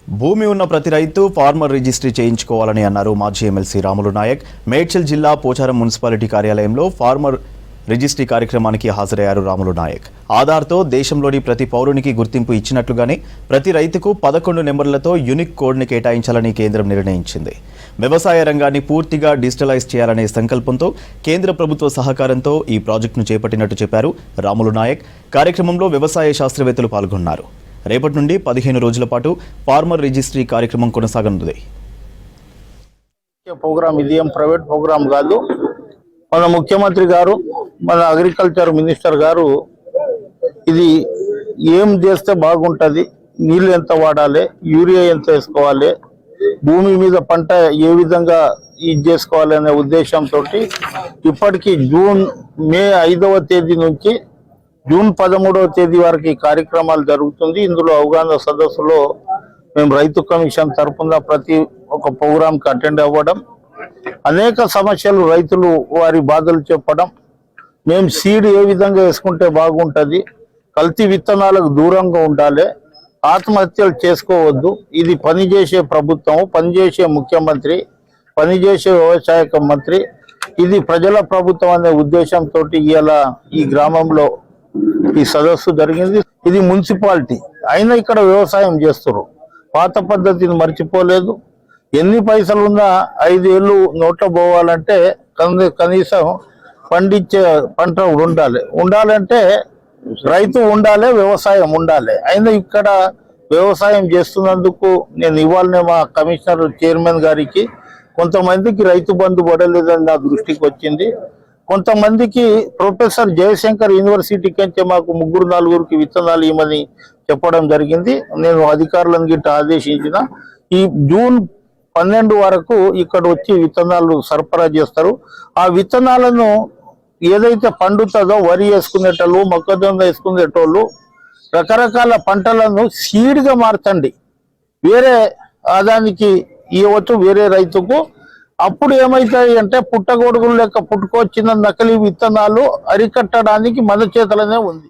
భూమి ఉన్న ప్రతి రైతు ఫార్మర్ రిజిస్ట్రీ చేయించుకోవాలని అన్నారు మాజీ ఎమ్మెల్సీ రాములు నాయక్. మేడ్చల్ జిల్లా పోచారం మున్సిపాలిటీ కార్యాలయంలో ఫార్మర్ రిజిస్ట్రీ కార్యక్రమానికి హాజరయ్యారు రాములు నాయక్. ఆధార్తో దేశంలోని ప్రతి పౌరునికి గుర్తింపు ఇచ్చినట్లుగానే ప్రతి రైతుకు 11 నెంబర్లతో యూనిక్ కోడ్ని కేటాయించాలని కేంద్రం నిర్ణయించింది. వ్యవసాయ రంగాన్ని పూర్తిగా డిజిటలైజ్ చేయాలనే సంకల్పంతో కేంద్ర ప్రభుత్వ సహకారంతో ఈ ప్రాజెక్టును చేపట్టినట్టు చెప్పారు రాములు నాయక్. కార్యక్రమంలో వ్యవసాయ శాస్త్రవేత్తలు పాల్గొన్నారు. రేపటి నుండి 15 రోజుల పాటు ఫార్మర్ రిజిస్ట్రీ కార్యక్రమం కొనసాగనుంది. ప్రోగ్రామ్ ఇది ఏం ప్రైవేట్ ప్రోగ్రామ్ కాదు. మన ముఖ్యమంత్రి గారు, మన అగ్రికల్చర్ మినిస్టర్ గారు ఇది ఏం చేస్తే బాగుంటుంది, నీళ్ళు ఎంత వాడాలి, యూరియా ఎంత వేసుకోవాలి, భూమి మీద పంట ఏ విధంగా ఇది చేసుకోవాలి అనే ఉద్దేశంతో ఇప్పటికీ మే 5వ తేదీ నుంచి జూన్ 13వ తేదీ వరకు ఈ కార్యక్రమాలు జరుగుతుంది. ఇందులో అవగాహన సదస్సులో మేము రైతు కమిషన్ తరఫున ప్రతి ఒక్క ప్రోగ్రాంకి అటెండ్ అవ్వడం, అనేక సమస్యలు రైతులు వారి బాధలు చెప్పడం, మేము సీడ్ ఏ విధంగా వేసుకుంటే బాగుంటుంది, కల్తీ విత్తనాలకు దూరంగా ఉండాలి, ఆత్మహత్యలు చేసుకోవద్దు, ఇది పనిచేసే ప్రభుత్వం, పనిచేసే ముఖ్యమంత్రి, పనిచేసే వ్యవసాయ మంత్రి, ఇది ప్రజల ప్రభుత్వం అనే ఉద్దేశంతో ఇలా ఈ గ్రామంలో ఈ సదస్సు జరిగింది. ఇది మున్సిపాలిటీ అయినా ఇక్కడ వ్యవసాయం చేస్తారు, పాత పద్ధతిని మర్చిపోలేదు. ఎన్ని పైసలు ఉన్నా 5 ఏళ్ళు నోట్లో పోవాలంటే కనీసం పండించే పంట ఉండాలంటే రైతు ఉండాలి, వ్యవసాయం ఉండాలి. అయినా ఇక్కడ వ్యవసాయం చేస్తున్నందుకు నేను ఇవాళనే మా కమిషనర్ చైర్మన్ గారికి కొంతమందికి రైతు బంధు పడలేదని నా దృష్టికి వచ్చింది. కొంతమందికి ప్రొఫెసర్ జయశంకర్ యూనివర్సిటీకి అంటే మాకు 3-4 విత్తనాలు ఇవ్వమని చెప్పడం జరిగింది. నేను అధికారులను గిట్ట ఆదేశించిన ఈ జూన్ 12 వరకు ఇక్కడ వచ్చి విత్తనాలు సరఫరా చేస్తారు. ఆ విత్తనాలను ఏదైతే పండుతుందో వరి వేసుకునేటోళ్ళు, మొక్కజొన్న వేసుకునేటోళ్ళు రకరకాల పంటలను సీడ్గా మార్చండి, వేరే ఆదానికి ఇవ్వచ్చు వేరే రైతుకు. అప్పుడు ఏమవుతాయి అంటే పుట్టగొడుగులు లెక్క పుట్టుకొచ్చిన నకిలీ విత్తనాలు అరికట్టడానికి మన చేతులనే ఉంది.